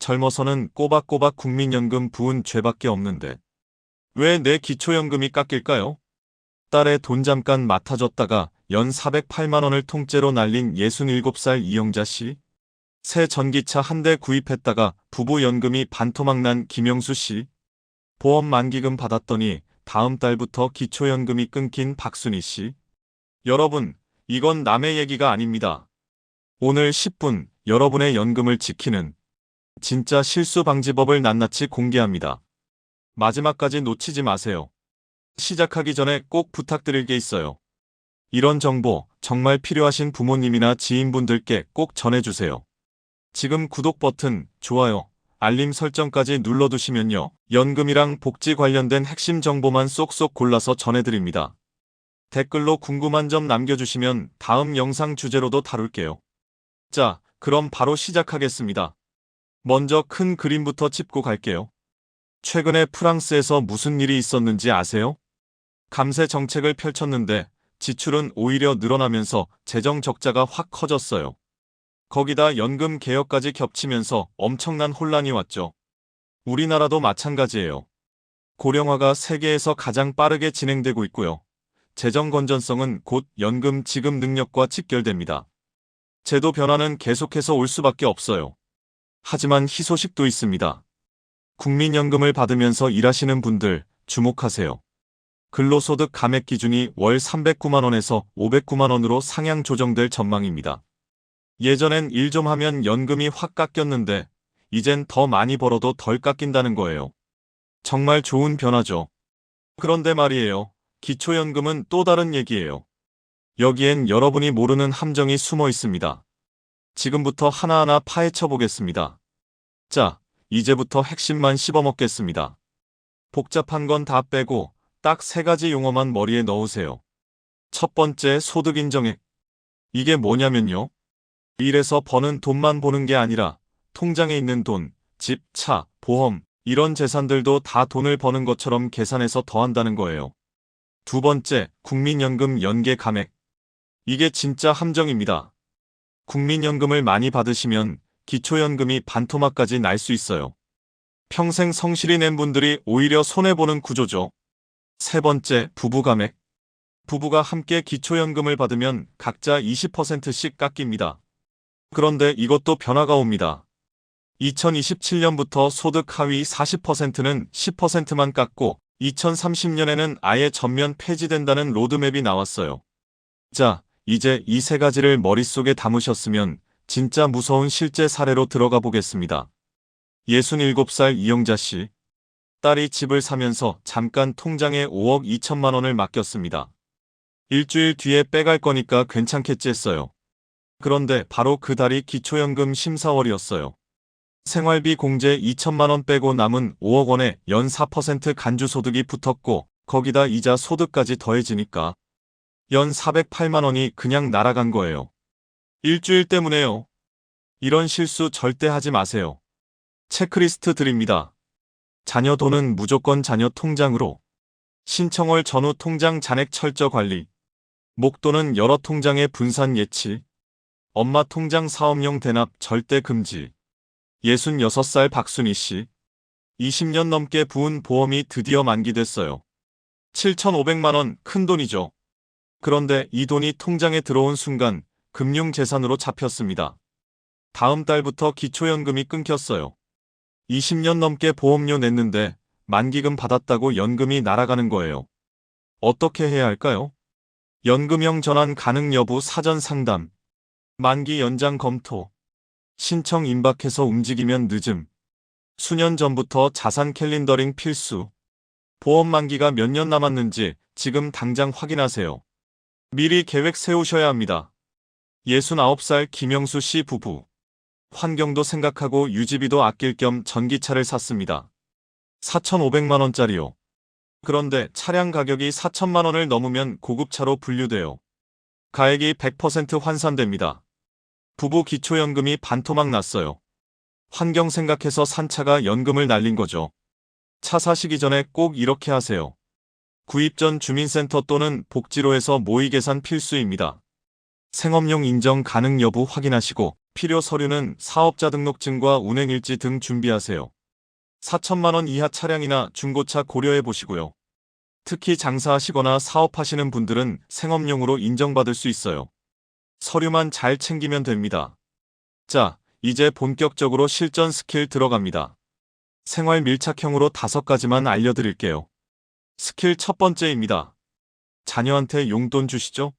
젊어서는 꼬박꼬박 국민연금 부은 죄밖에 없는데 왜 내 기초연금이 깎일까요? 딸의 돈 잠깐 맡아줬다가 연 408만 원을 통째로 날린 67살 이영자 씨. 새 전기차 한 대 구입했다가 부부 연금이 반토막 난 김영수 씨. 보험 만기금 받았더니 다음 달부터 기초연금이 끊긴 박순희 씨. 여러분, 이건 남의 얘기가 아닙니다. 오늘 10분 여러분의 연금을 지키는 진짜 실수 방지법을 낱낱이 공개합니다. 마지막까지 놓치지 마세요. 시작하기 전에 꼭 부탁드릴 게 있어요. 이런 정보 정말 필요하신 부모님이나 지인분들께 꼭 전해주세요. 지금 구독 버튼, 좋아요, 알림 설정까지 눌러두시면요. 연금이랑 복지 관련된 핵심 정보만 쏙쏙 골라서 전해드립니다. 댓글로 궁금한 점 남겨주시면 다음 영상 주제로도 다룰게요. 자, 그럼 바로 시작하겠습니다. 먼저 큰 그림부터 짚고 갈게요. 최근에 프랑스에서 무슨 일이 있었는지 아세요? 감세 정책을 펼쳤는데 지출은 오히려 늘어나면서 재정 적자가 확 커졌어요. 거기다 연금 개혁까지 겹치면서 엄청난 혼란이 왔죠. 우리나라도 마찬가지예요. 고령화가 세계에서 가장 빠르게 진행되고 있고요. 재정 건전성은 곧 연금 지급 능력과 직결됩니다. 제도 변화는 계속해서 올 수밖에 없어요. 하지만 희소식도 있습니다. 국민연금을 받으면서 일하시는 분들 주목하세요. 근로소득 감액 기준이 월 309만 원에서 509만 원으로 상향 조정될 전망입니다. 예전엔 일 좀 하면 연금이 확 깎였는데 이젠 더 많이 벌어도 덜 깎인다는 거예요. 정말 좋은 변화죠. 그런데 말이에요. 기초연금은 또 다른 얘기예요. 여기엔 여러분이 모르는 함정이 숨어 있습니다. 지금부터 하나하나 파헤쳐 보겠습니다. 자, 이제부터 핵심만 씹어먹겠습니다. 복잡한 건 다 빼고 딱 3가지 용어만 머리에 넣으세요. 첫 번째, 소득인정액. 이게 뭐냐면요. 일해서 버는 돈만 보는 게 아니라 통장에 있는 돈, 집, 차, 보험, 이런 재산들도 다 돈을 버는 것처럼 계산해서 더한다는 거예요. 두 번째, 국민연금 연계 감액. 이게 진짜 함정입니다. 국민연금을 많이 받으시면 기초연금이 반토막까지 날 수 있어요. 평생 성실히 낸 분들이 오히려 손해보는 구조죠. 세 번째, 부부감액. 부부가 함께 기초연금을 받으면 각자 20%씩 깎입니다. 그런데 이것도 변화가 옵니다. 2027년부터 소득 하위 40%는 10%만 깎고 2030년에는 아예 전면 폐지된다는 로드맵이 나왔어요. 자, 이제 이 3가지를 머릿속에 담으셨으면 진짜 무서운 실제 사례로 들어가 보겠습니다. 67살 이영자 씨. 딸이 집을 사면서 잠깐 통장에 5억 2천만 원을 맡겼습니다. 일주일 뒤에 빼갈 거니까 괜찮겠지 했어요. 그런데 바로 그 달이 기초연금 심사월이었어요. 생활비 공제 2천만 원 빼고 남은 5억 원에 연 4% 간주소득이 붙었고 거기다 이자 소득까지 더해지니까 연 408만 원이 그냥 날아간 거예요. 일주일 때문에요. 이런 실수 절대 하지 마세요. 체크리스트 드립니다. 자녀 돈은 무조건 자녀 통장으로. 신청월 전후 통장 잔액 철저 관리. 목돈은 여러 통장에 분산 예치. 엄마 통장 사업용 대납 절대 금지. 66살 박순희 씨. 20년 넘게 부은 보험이 드디어 만기됐어요. 7,500만 원, 큰 돈이죠. 그런데 이 돈이 통장에 들어온 순간 금융재산으로 잡혔습니다. 다음 달부터 기초연금이 끊겼어요. 20년 넘게 보험료 냈는데 만기금 받았다고 연금이 날아가는 거예요. 어떻게 해야 할까요? 연금형 전환 가능 여부 사전 상담. 만기 연장 검토. 신청 임박해서 움직이면 늦음. 수년 전부터 자산 캘린더링 필수. 보험 만기가 몇 년 남았는지 지금 당장 확인하세요. 미리 계획 세우셔야 합니다. 69살 김영수 씨 부부. 환경도 생각하고 유지비도 아낄 겸 전기차를 샀습니다. 4,500만 원짜리요. 그런데 차량 가격이 4천만 원을 넘으면 고급차로 분류돼요. 가액이 100% 환산됩니다. 부부 기초연금이 반토막 났어요. 환경 생각해서 산 차가 연금을 날린 거죠. 차 사시기 전에 꼭 이렇게 하세요. 구입 전 주민센터 또는 복지로에서 모의 계산 필수입니다. 생업용 인정 가능 여부 확인하시고 필요 서류는 사업자 등록증과 운행일지 등 준비하세요. 4천만 원 이하 차량이나 중고차 고려해 보시고요. 특히 장사하시거나 사업하시는 분들은 생업용으로 인정받을 수 있어요. 서류만 잘 챙기면 됩니다. 자, 이제 본격적으로 실전 스킬 들어갑니다. 생활 밀착형으로 5가지만 알려드릴게요. 스킬 첫 번째입니다. 자녀한테 용돈 주시죠?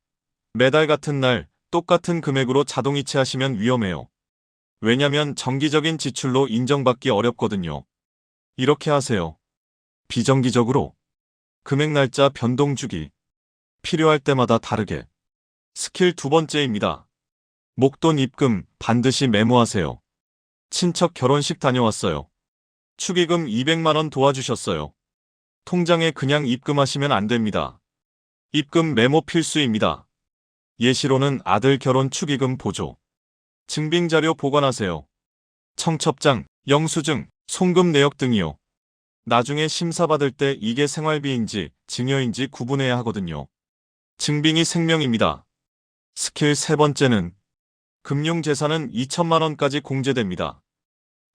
매달 같은 날 똑같은 금액으로 자동이체하시면 위험해요. 왜냐면 정기적인 지출로 인정받기 어렵거든요. 이렇게 하세요. 비정기적으로 금액 날짜 변동 주기. 필요할 때마다 다르게. 스킬 두 번째입니다. 목돈 입금 반드시 메모하세요. 친척 결혼식 다녀왔어요. 축의금 200만 원 도와주셨어요. 통장에 그냥 입금하시면 안 됩니다. 입금 메모 필수입니다. 예시로는 아들 결혼 축의금 보조. 증빙자료 보관하세요. 청첩장, 영수증, 송금 내역 등이요. 나중에 심사받을 때 이게 생활비인지 증여인지 구분해야 하거든요. 증빙이 생명입니다. 스킬 세 번째는 금융재산은 2천만 원까지 공제됩니다.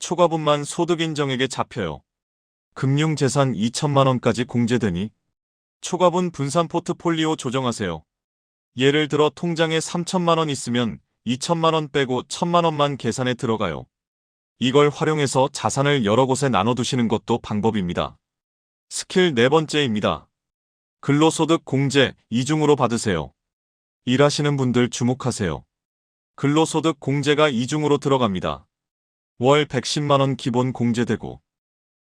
초과분만 소득인정에게 잡혀요. 금융재산 2천만 원까지 공제되니 초과분 분산 포트폴리오 조정하세요. 예를 들어 통장에 3천만 원 있으면 2천만 원 빼고 1천만 원만 계산에 들어가요. 이걸 활용해서 자산을 여러 곳에 나눠두시는 것도 방법입니다. 스킬 네 번째입니다. 근로소득 공제 이중으로 받으세요. 일하시는 분들 주목하세요. 근로소득 공제가 이중으로 들어갑니다. 월 110만 원 기본 공제되고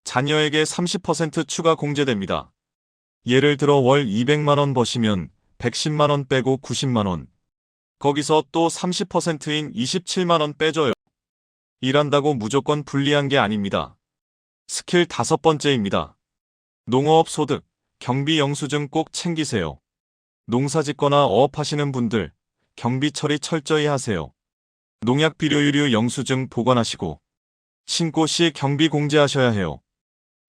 자녀에게 30% 추가 공제됩니다. 예를 들어 월 200만 원 버시면 110만 원 빼고 90만 원. 거기서 또 30%인 27만 원 빼줘요. 일한다고 무조건 불리한 게 아닙니다. 스킬 다섯 번째입니다. 농어업 소득, 경비 영수증 꼭 챙기세요. 농사 짓거나 어업하시는 분들, 경비 처리 철저히 하세요. 농약 비료유류 영수증 보관하시고 신고 시 경비 공제하셔야 해요.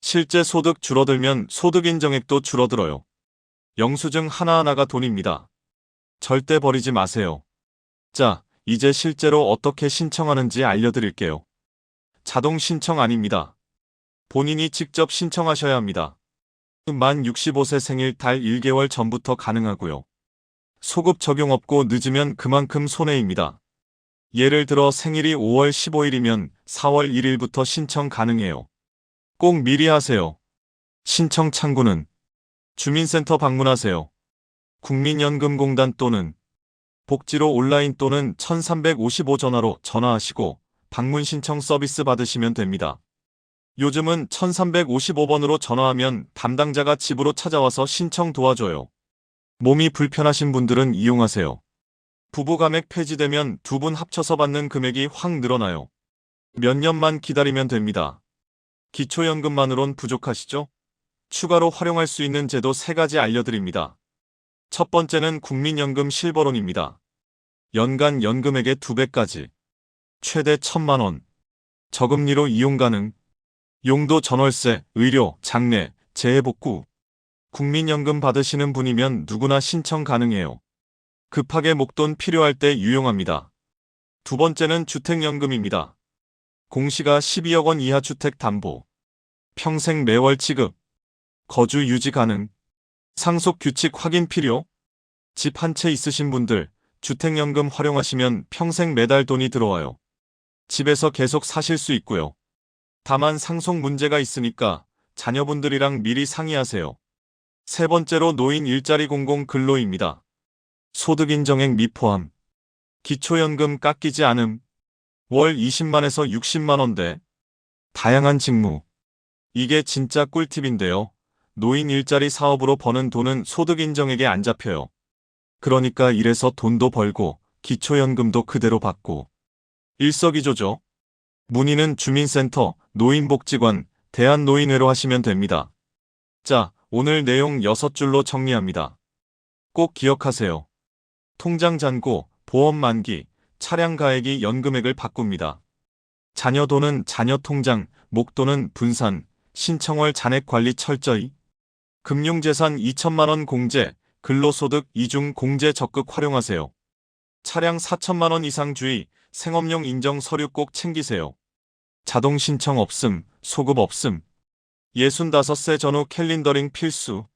실제 소득 줄어들면 소득 인정액도 줄어들어요. 영수증 하나하나가 돈입니다. 절대 버리지 마세요. 자, 이제 실제로 어떻게 신청하는지 알려드릴게요. 자동 신청 아닙니다. 본인이 직접 신청하셔야 합니다. 만 65세 생일 달 1개월 전부터 가능하고요. 소급 적용 없고 늦으면 그만큼 손해입니다. 예를 들어 생일이 5월 15일이면 4월 1일부터 신청 가능해요. 꼭 미리 하세요. 신청 창구는 주민센터 방문하세요. 국민연금공단 또는 복지로 온라인 또는 1355 전화로 전화하시고 방문 신청 서비스 받으시면 됩니다. 요즘은 1355번으로 전화하면 담당자가 집으로 찾아와서 신청 도와줘요. 몸이 불편하신 분들은 이용하세요. 부부가맥 폐지되면 두 분 합쳐서 받는 금액이 확 늘어나요. 몇 년만 기다리면 됩니다. 기초연금만으론 부족하시죠? 추가로 활용할 수 있는 제도 3가지 알려드립니다. 첫 번째는 국민연금 실버론입니다. 연간 연금액의 2배까지, 최대 1,000만 원, 저금리로 이용 가능. 용도 전월세, 의료, 장례, 재해복구. 국민연금 받으시는 분이면 누구나 신청 가능해요. 급하게 목돈 필요할 때 유용합니다. 두 번째는 주택연금입니다. 공시가 12억 원 이하 주택 담보. 평생 매월 지급. 거주 유지 가능. 상속 규칙 확인 필요. 집 한 채 있으신 분들 주택연금 활용하시면 평생 매달 돈이 들어와요. 집에서 계속 사실 수 있고요. 다만 상속 문제가 있으니까 자녀분들이랑 미리 상의하세요. 세 번째로 노인 일자리 공공 근로입니다. 소득 인정액 미포함. 기초연금 깎이지 않음. 월 20만에서 60만 원대. 다양한 직무. 이게 진짜 꿀팁인데요. 노인 일자리 사업으로 버는 돈은 소득 인정액에 안 잡혀요. 그러니까 일해서 돈도 벌고 기초연금도 그대로 받고. 일석이조죠. 문의는 주민센터, 노인복지관, 대한노인회로 하시면 됩니다. 자, 오늘 내용 6줄로 정리합니다. 꼭 기억하세요. 통장 잔고, 보험 만기, 차량 가액이 연금액을 바꿉니다. 자녀 돈은 자녀 통장, 목돈은 분산, 신청월 잔액 관리 철저히. 금융재산 2천만 원 공제, 근로소득 이중 공제 적극 활용하세요. 차량 4천만 원 이상 주의, 생업용 인정 서류 꼭 챙기세요. 자동 신청 없음, 소급 없음. 65세 전후 캘린더링 필수.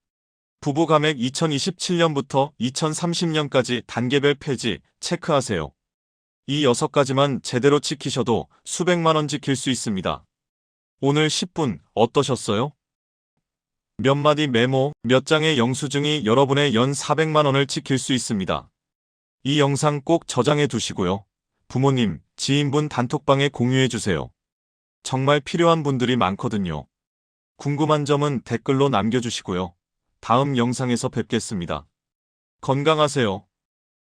부부 감액 2027년부터 2030년까지 단계별 폐지 체크하세요. 이 6가지만 제대로 지키셔도 수백만 원 지킬 수 있습니다. 오늘 10분 어떠셨어요? 몇 마디 메모, 몇 장의 영수증이 여러분의 연 400만 원을 지킬 수 있습니다. 이 영상 꼭 저장해 두시고요. 부모님, 지인분 단톡방에 공유해 주세요. 정말 필요한 분들이 많거든요. 궁금한 점은 댓글로 남겨주시고요. 다음 영상에서 뵙겠습니다. 건강하세요.